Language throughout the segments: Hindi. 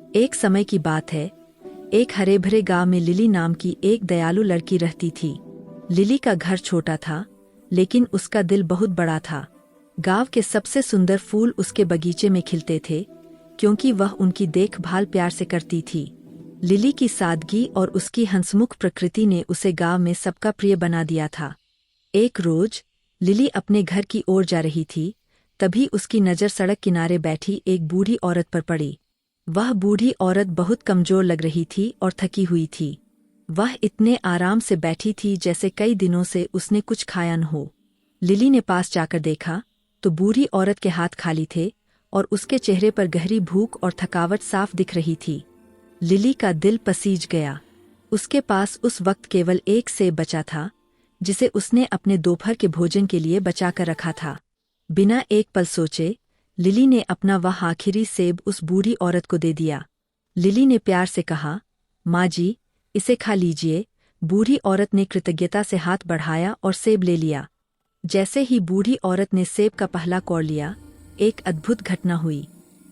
एक समय की बात है, एक हरे भरे गांव में लिली नाम की एक दयालु लड़की रहती थी। लिली का घर छोटा था, लेकिन उसका दिल बहुत बड़ा था। गांव के सबसे सुंदर फूल उसके बगीचे में खिलते थे, क्योंकि वह उनकी देखभाल प्यार से करती थी। लिली की सादगी और उसकी हंसमुख प्रकृति ने उसे गांव में सबका प्रिय बना दिया था। एक रोज लिली अपने घर की ओर जा रही थी, तभी उसकी नज़र सड़क किनारे बैठी एक बूढ़ी औरत पर पड़ी। वह बूढ़ी औरत बहुत कमजोर लग रही थी और थकी हुई थी। वह इतने आराम से बैठी थी जैसे कई दिनों से उसने कुछ खाया न हो। लिली ने पास जाकर देखा तो बूढ़ी औरत के हाथ खाली थे और उसके चेहरे पर गहरी भूख और थकावट साफ दिख रही थी। लिली का दिल पसीज गया। उसके पास उस वक्त केवल एक सेब बचा था, जिसे उसने अपने दोपहर के भोजन के लिए बचाकर रखा था। बिना एक पल सोचे लिली ने अपना वह आखिरी सेब उस बूढ़ी औरत को दे दिया। लिली ने प्यार से कहा, माँ जी, इसे खा लीजिए। बूढ़ी औरत ने कृतज्ञता से हाथ बढ़ाया और सेब ले लिया। जैसे ही बूढ़ी औरत ने सेब का पहला कौर लिया, एक अद्भुत घटना हुई।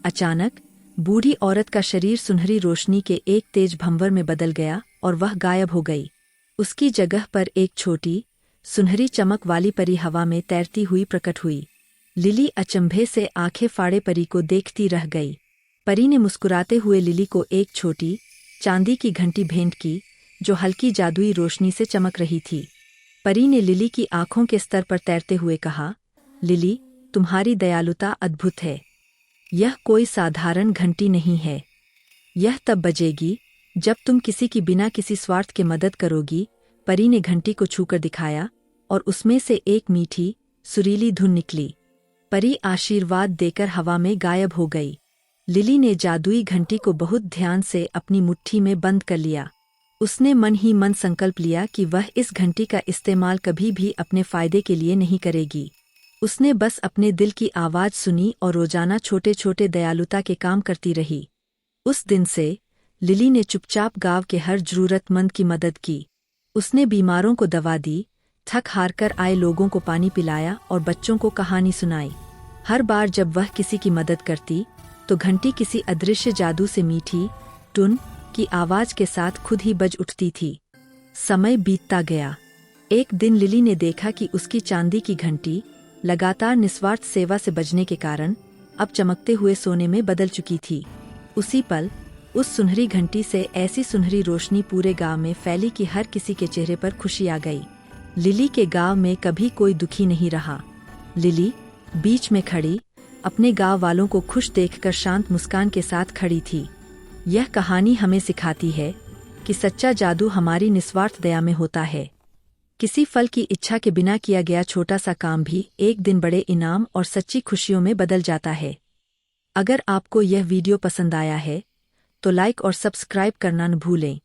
अचानक बूढ़ी औरत का शरीर सुनहरी रोशनी के एक तेज भंवर में बदल गया और वह गायब हो गई। उसकी जगह पर एक छोटी, सुनहरी चमक वाली परी हवा में तैरती हुई प्रकट हुई। लिली अचंभे से आंखें फाड़े परी को देखती रह गई। परी ने मुस्कुराते हुए लिली को एक छोटी, चांदी की घंटी भेंट की, जो हल्की जादुई रोशनी से चमक रही थी। परी ने लिली की आंखों के स्तर पर तैरते हुए कहा, लिली, तुम्हारी दयालुता अद्भुत है। यह कोई साधारण घंटी नहीं है। यह तब बजेगी जब तुम किसी की बिना किसी स्वार्थ के मदद करोगी। परी ने घंटी को छूकर दिखाया और उसमें से एक मीठी, सुरीली धुन निकली। परी आशीर्वाद देकर हवा में गायब हो गई। लिली ने जादुई घंटी को बहुत ध्यान से अपनी मुट्ठी में बंद कर लिया। उसने मन ही मन संकल्प लिया कि वह इस घंटी का इस्तेमाल कभी भी अपने फायदे के लिए नहीं करेगी। उसने बस अपने दिल की आवाज़ सुनी और रोजाना छोटे छोटे दयालुता के काम करती रही। उस दिन से लिली ने चुपचाप गांव के हर जरूरतमंद की मदद की। उसने बीमारों को दवा दी, थक हार कर आए लोगों को पानी पिलाया और बच्चों को कहानी सुनाई। हर बार जब वह किसी की मदद करती तो घंटी किसी अदृश्य जादू से मीठी टुन की आवाज के साथ खुद ही बज उठती थी। समय बीतता गया। एक दिन लिली ने देखा कि उसकी चांदी की घंटी लगातार निस्वार्थ सेवा से बजने के कारण अब चमकते हुए सोने में बदल चुकी थी। उसी पल उस सुनहरी घंटी से ऐसी सुनहरी रोशनी पूरे गांव में फैली कि हर किसी के चेहरे पर खुशी आ गई। लिली के गांव में कभी कोई दुखी नहीं रहा। लिली बीच में खड़ी अपने गांव वालों को खुश देखकर शांत मुस्कान के साथ खड़ी थी। यह कहानी हमें सिखाती है कि सच्चा जादू हमारी निस्वार्थ दया में होता है। किसी फल की इच्छा के बिना किया गया छोटा सा काम भी एक दिन बड़े इनाम और सच्ची खुशियों में बदल जाता है। अगर आपको यह वीडियो पसंद आया है तो लाइक और सब्सक्राइब करना न भूलें।